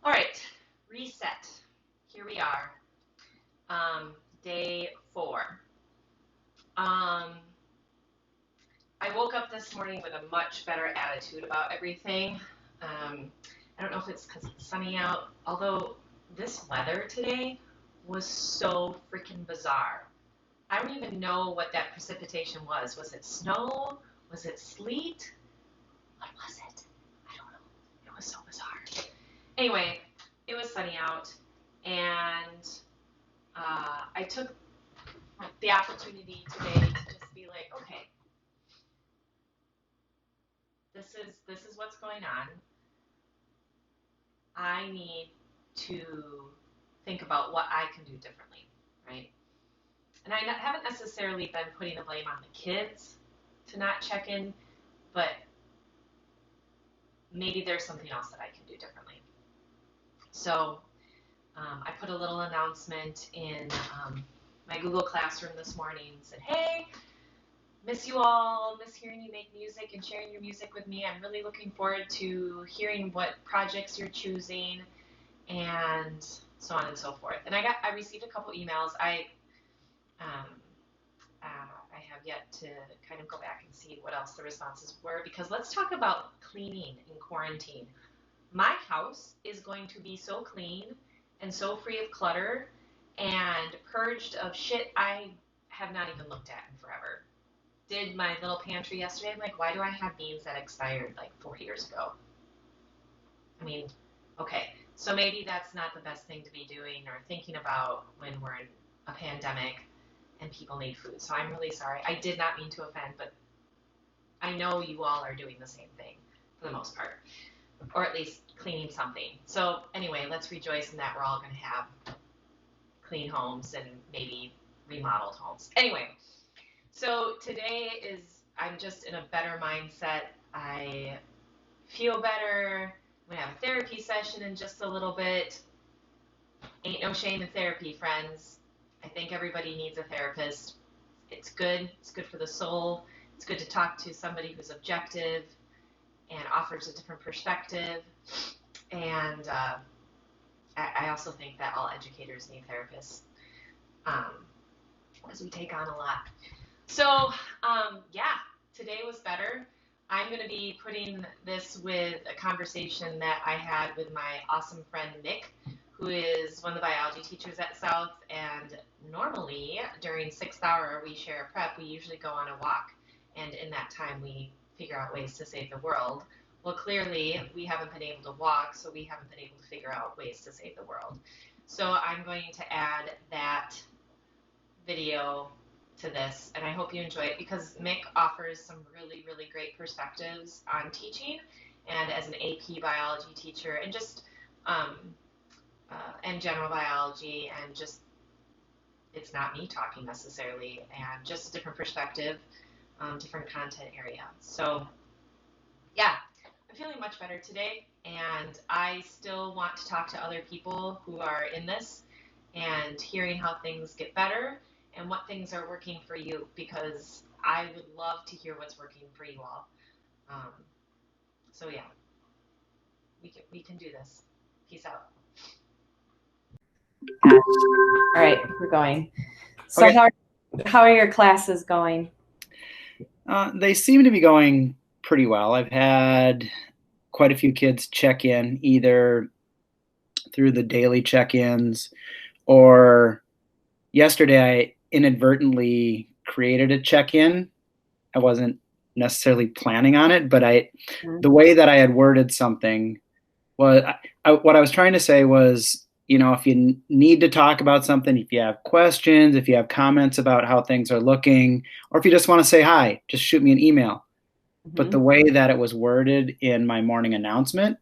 All right, reset. Here we are. Day 4. Um, I woke up this morning with a much better attitude about everything. I don't know if it's because it's sunny out, although this weather today was so freaking bizarre. I don't even know what that precipitation was. Was it snow? Was it sleet? What was it? I don't know. It was so bizarre. Anyway, it was sunny out, and I took the opportunity today to just be like, okay, this is what's going on. I need to think about what I can do differently, right? And I haven't necessarily been putting the blame on the kids to not check in, but maybe there's something else that I can do differently. So I put a little announcement in my Google Classroom this morning and said, hey, miss you all, miss hearing you make music and sharing your music with me. I'm really looking forward to hearing what projects you're choosing and so on and so forth. And I received a couple emails. Um, I have yet to kind of go back and see what else the responses were, because let's talk about cleaning in quarantine. My house is going to be so clean and so free of clutter and purged of shit I have not even looked at in forever. Did my little pantry yesterday. I'm like, why do I have beans that expired like 4 years ago? I mean, okay, so maybe that's not the best thing to be doing or thinking about when we're in a pandemic and people need food. So I'm really sorry. I did not mean to offend, but I know you all are doing the same thing for the most part, or at least cleaning something. So anyway, let's rejoice in that we're all going to have clean homes and maybe remodeled homes. Anyway, so today I'm just in a better mindset. I feel better. We have a therapy session in just a little bit. Ain't no shame in therapy, friends. I think everybody needs a therapist. It's good. It's good for the soul. It's good to talk to somebody who's objective and offers a different perspective. And I also think that all educators need therapists, because we take on a lot. So, yeah, today was better. I'm going to be putting this with a conversation that I had with my awesome friend Mick, who is one of the biology teachers at South. And normally during 6th hour we share prep, we usually go on a walk. And in that time we figure out ways to save the world. Well, clearly we haven't been able to walk, so we haven't been able to figure out ways to save the world. So I'm going to add that video to this, and I hope you enjoy it, because Mick offers some really, really great perspectives on teaching and as an AP biology teacher, and just and general biology, and just it's not me talking necessarily, and just a different perspective, different content area. So yeah, I'm feeling much better today, and I still want to talk to other people who are in this and hearing how things get better and what things are working for you, because I would love to hear what's working for you all. So yeah, we can do this. Peace out. All right, we're going. So Okay. how are your classes going? They seem to be going pretty well. I've had quite a few kids check in, either through the daily check-ins, or yesterday I inadvertently created a check-in. I wasn't necessarily planning on it, but the way that I had worded something was, what I was trying to say was, if you need to talk about something, if you have questions, if you have comments about how things are looking, or if you just want to say hi, just shoot me an email. But the way that it was worded in my morning announcement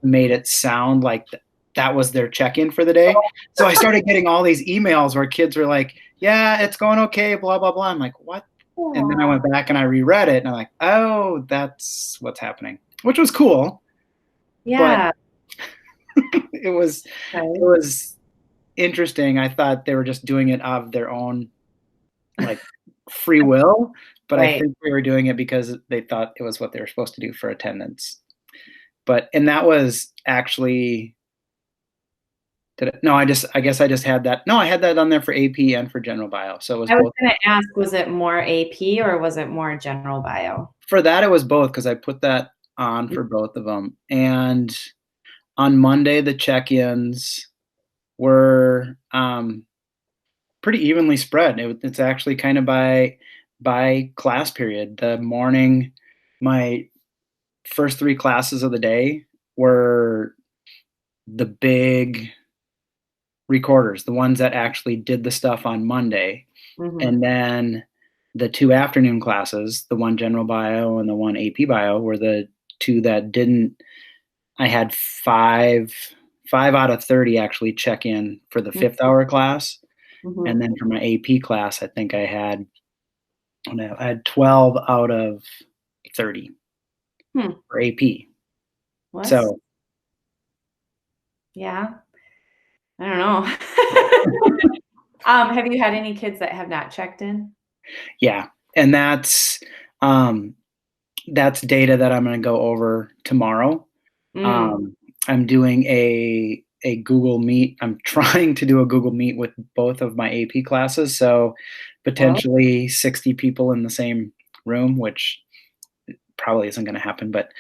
made it sound like that was their check-in for the day. So I started getting all these emails where kids were like, yeah, it's going okay, blah, blah, blah. I'm like, what? And then I went back and I reread it, and I'm like, oh, that's what's happening, which was cool. Yeah. But it was interesting. I thought they were just doing it of their own, like, free will, but I think they were doing it because they thought it was what they were supposed to do for attendance. And that was actually No, I guess I just had that. No, I had that on there for AP and for general bio. So it was I was both. going to ask, was it more AP or was it more general bio? For that, it was both because I put that on for both of them. And on Monday, the check-ins were pretty evenly spread. It's actually kind of by class period. The morning, my first 3 classes of the day were the big recorders, the ones that actually did the stuff on Monday. Mm-hmm. And then the 2 afternoon classes, the one general bio and the one AP bio, were the 2 that didn't. I had 5 out of 30 actually check in for the 5th hour class. Mm-hmm. And then for my AP class, I think I had 12 out of 30 for AP. What? So yeah, I don't know. Have you had any kids that have not checked in? yeah, and that's data that I'm going to go over tomorrow. I'm doing a Google Meet. I'm trying to do a Google Meet with both of my AP classes, so potentially 60 people in the same room, which probably isn't going to happen. But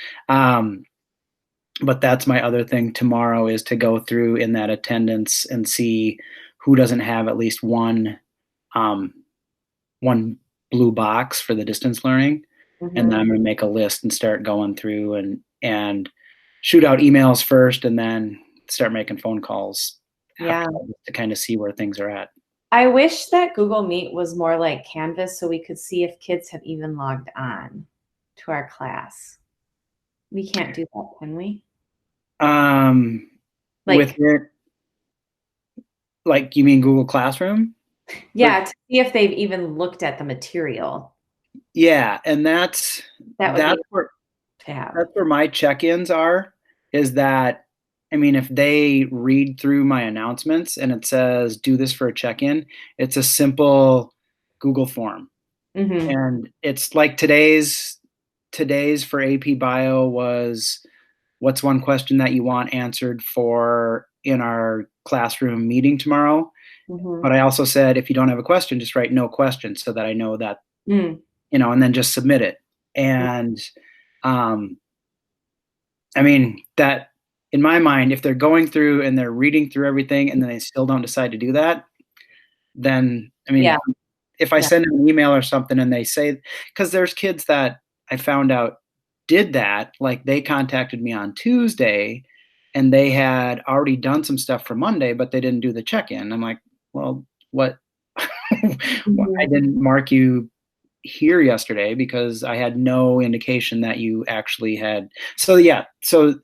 that's my other thing tomorrow, is to go through in that attendance and see who doesn't have at least one blue box for the distance learning. Mm-hmm. And then I'm going to make a list and start going through and shoot out emails first, and then start making phone calls to kind of see where things are at. I wish that Google Meet was more like Canvas so we could see if kids have even logged on to our class. We can't do that, can we? With it, like, you mean Google Classroom? Yeah, to see if they've even looked at the material. Yeah, and that's where my check-ins are, is that, I mean, if they read through my announcements and it says do this for a check-in, it's a simple Google form. Mm-hmm. And it's like today's for AP Bio was, what's one question that you want answered for in our classroom meeting tomorrow? Mm-hmm. But I also said, if you don't have a question, just write no question, so that I know that, and then just submit it. And I mean, that, in my mind, if they're going through and they're reading through everything and then they still don't decide to do that, then, I mean, if I send an email or something and they say, because there's kids that I found out did that, like they contacted me on Tuesday and they had already done some stuff for Monday, but they didn't do the check-in. I'm like, well, what? I didn't mark you here yesterday because I had no indication that you actually had. So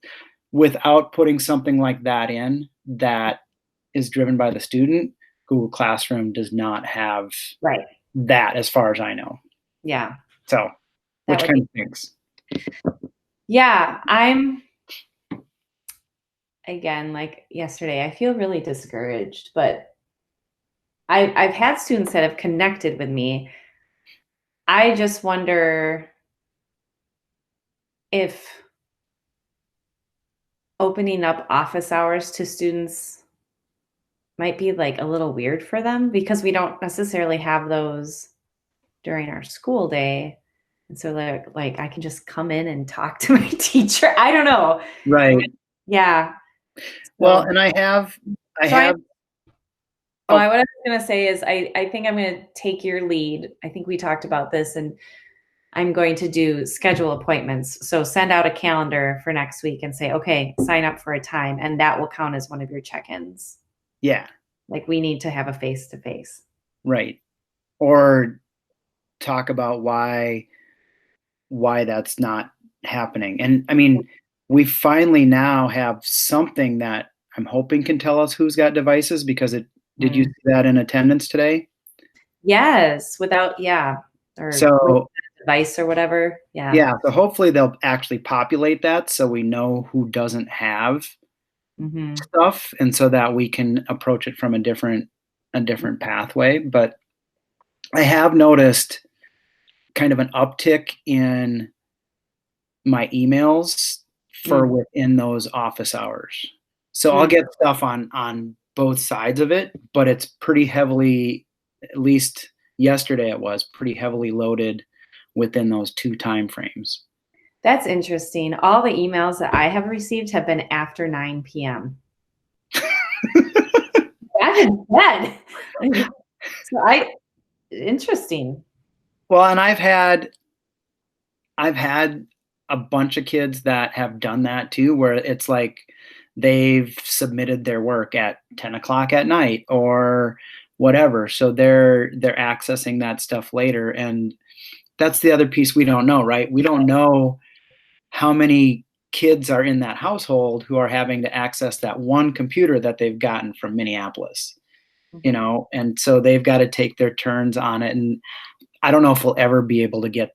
without putting something like that in that is driven by the student, Google Classroom does not have that, as far as I know. Yeah. So, which kind of things? Yeah, I'm, again, like yesterday, I feel really discouraged, but I've had students that have connected with me. I just wonder if opening up office hours to students might be like a little weird for them, because we don't necessarily have those during our school day. And so like I can just come in and talk to my teacher. I don't know. Right. Yeah. Well, and I have. What I was going to say is I think I'm going to take your lead. I think we talked about this, and I'm going to schedule appointments. So send out a calendar for next week and say, okay, sign up for a time, and that will count as one of your check-ins. Yeah. Like, we need to have a face-to-face. Right. Or talk about why that's not happening. And I mean, we finally now have something that I'm hoping can tell us who's got devices, because did you see that in attendance today? Yes, or device or whatever. Yeah. Yeah. So hopefully they'll actually populate that so we know who doesn't have stuff, and so that we can approach it from a different pathway. But I have noticed kind of an uptick in my emails for within those office hours. So I'll get stuff on both sides of it, but it's pretty heavily, at least yesterday it was pretty heavily loaded within those 2 time frames. That's interesting. All the emails that I have received have been after 9 p.m. Imagine that. So interesting. Well, and I've had a bunch of kids that have done that too, where it's like they've submitted their work at 10 o'clock at night or whatever. So they're accessing that stuff later. And that's the other piece we don't know, right? We don't know how many kids are in that household who are having to access that one computer that they've gotten from Minneapolis, you know, and so they've got to take their turns on it. And I don't know if we'll ever be able to get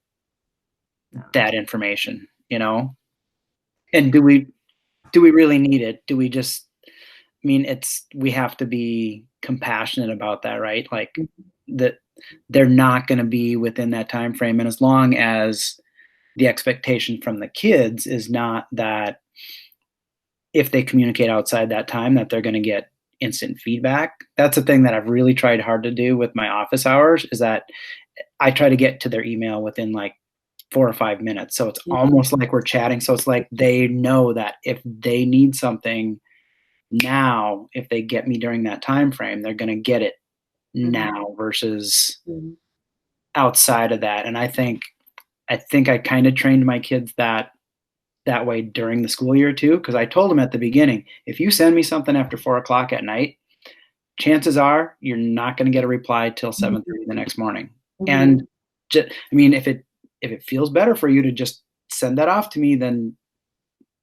that information, you know, and do we really need it? Do we just, I mean, we have to be compassionate about that, right? Like that they're not going to be within that time frame. And as long as the expectation from the kids is not that if they communicate outside that time that they're going to get instant feedback. That's the thing that I've really tried hard to do with my office hours, is that I try to get to their email within like 4 or 5 minutes. So it's almost like we're chatting. So it's like they know that if they need something now, if they get me during that time frame, they're going to get it now versus outside of that. And I think I kind of trained my kids that way during the school year too, because I told them at the beginning, if you send me something after 4 o'clock at night, chances are you're not going to get a reply till 7:30 the next morning. And just, I mean, if it feels better for you to just send that off to me, then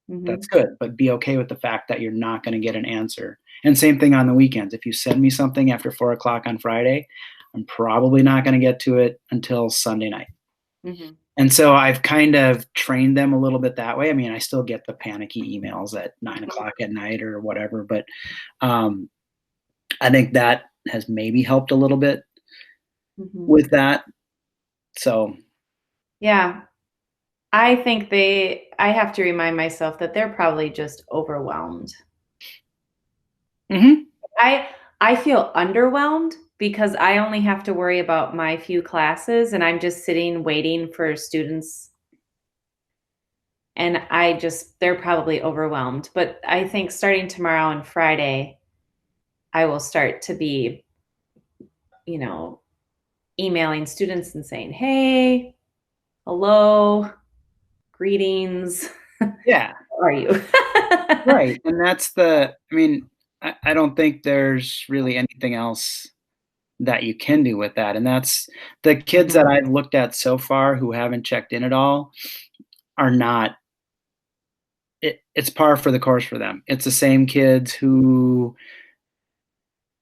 that's good. But be okay with the fact that you're not going to get an answer. And same thing on the weekends. If you send me something after 4 o'clock on Friday, I'm probably not going to get to it until Sunday night. And so I've kind of trained them a little bit that way. I mean, I still get the panicky emails at 9 o'clock at night or whatever, but I think that has maybe helped a little bit with that. So, yeah, I think I have to remind myself that they're probably just overwhelmed. I feel underwhelmed because I only have to worry about my few classes and I'm just sitting waiting for students. And they're probably overwhelmed. But I think starting tomorrow and Friday, I will start to be, you know, emailing students and saying, hey, hello, greetings. Yeah. How are you? Right. And I mean, I don't think there's really anything else that you can do with that. And that's the kids that I've looked at so far who haven't checked in at all are not, it's par for the course for them. It's the same kids who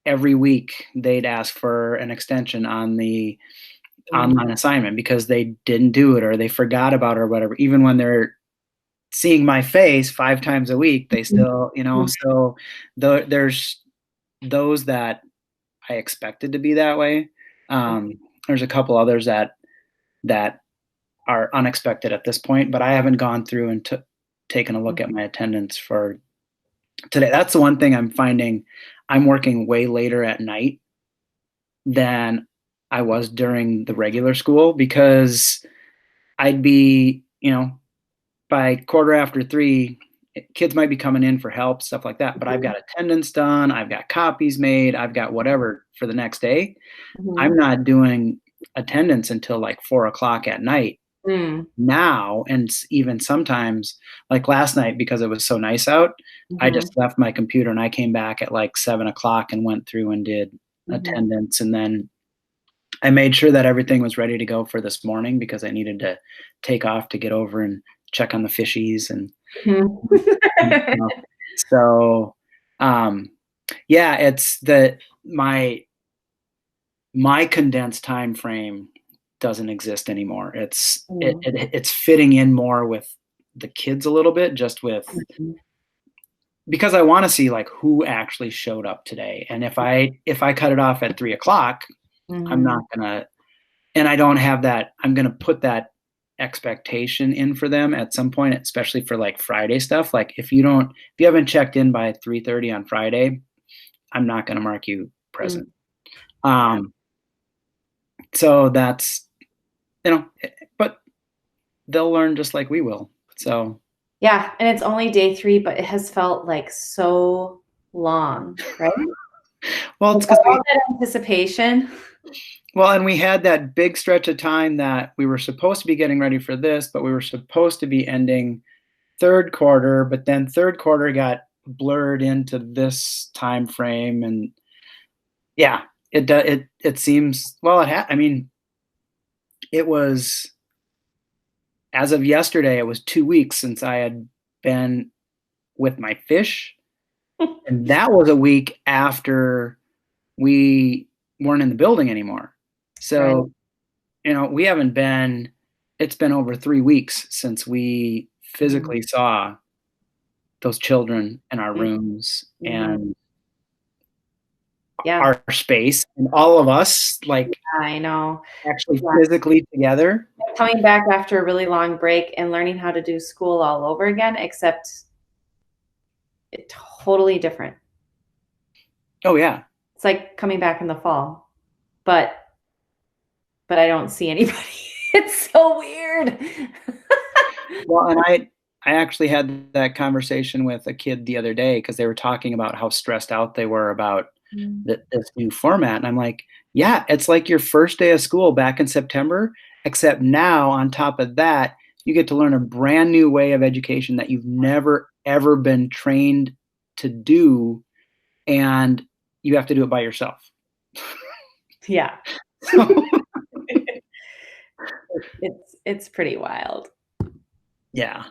every week they'd ask for an extension on the online assignment because they didn't do it or they forgot about it or whatever. Even when they're seeing my face 5 times a week, they still, you know, so there's those that I expected to be that way. There's a couple others that are unexpected at this point, but I haven't gone through and taken a look at my attendance for today. That's the one thing I'm finding. I'm working way later at night than I was during the regular school because I'd be, you know, by 3:15, kids might be coming in for help, stuff like that. But I've got attendance done. I've got copies made. I've got whatever for the next day. I'm not doing attendance until like 4 o'clock at night now. And even sometimes like last night, because it was so nice out, I just left my computer and I came back at like 7 o'clock and went through and did attendance. And then I made sure that everything was ready to go for this morning because I needed to take off to get over and check on the fishies and so yeah, it's my condensed time frame doesn't exist anymore. It's fitting in more with the kids a little bit, just with because I want to see like who actually showed up today. And if I cut it off at 3 o'clock, I'm not gonna, and I don't have that, I'm gonna put that expectation in for them at some point, especially for like Friday stuff. Like if you haven't checked in by 3:30 on Friday, I'm not going to mark you present. So that's, but they'll learn just like we will. So yeah, and it's only day 3, but it has felt like so long, right? Well, it's because all that anticipation. Well, and we had that big stretch of time that we were supposed to be getting ready for this, but we were supposed to be ending third quarter, but then third quarter got blurred into this time frame, and yeah, it seems, well, I mean, it was, as of yesterday, it was 2 weeks since I had been with my fish, and that was a week after we weren't in the building anymore. So, we haven't been, it's been over 3 weeks since we physically saw those children in our rooms and our space, and all of us, like, I know, actually physically together. Coming back after a really long break and learning how to do school all over again, except it's totally different. Oh yeah. It's like coming back in the fall, but I don't see anybody. It's so weird. Well, and I actually had that conversation with a kid the other day because they were talking about how stressed out they were about this new format. And I'm like, yeah, it's like your first day of school back in September, except now on top of that, you get to learn a brand new way of education that you've never, ever been trained to do. And you have to do it by yourself. Yeah. It's pretty wild. Yeah.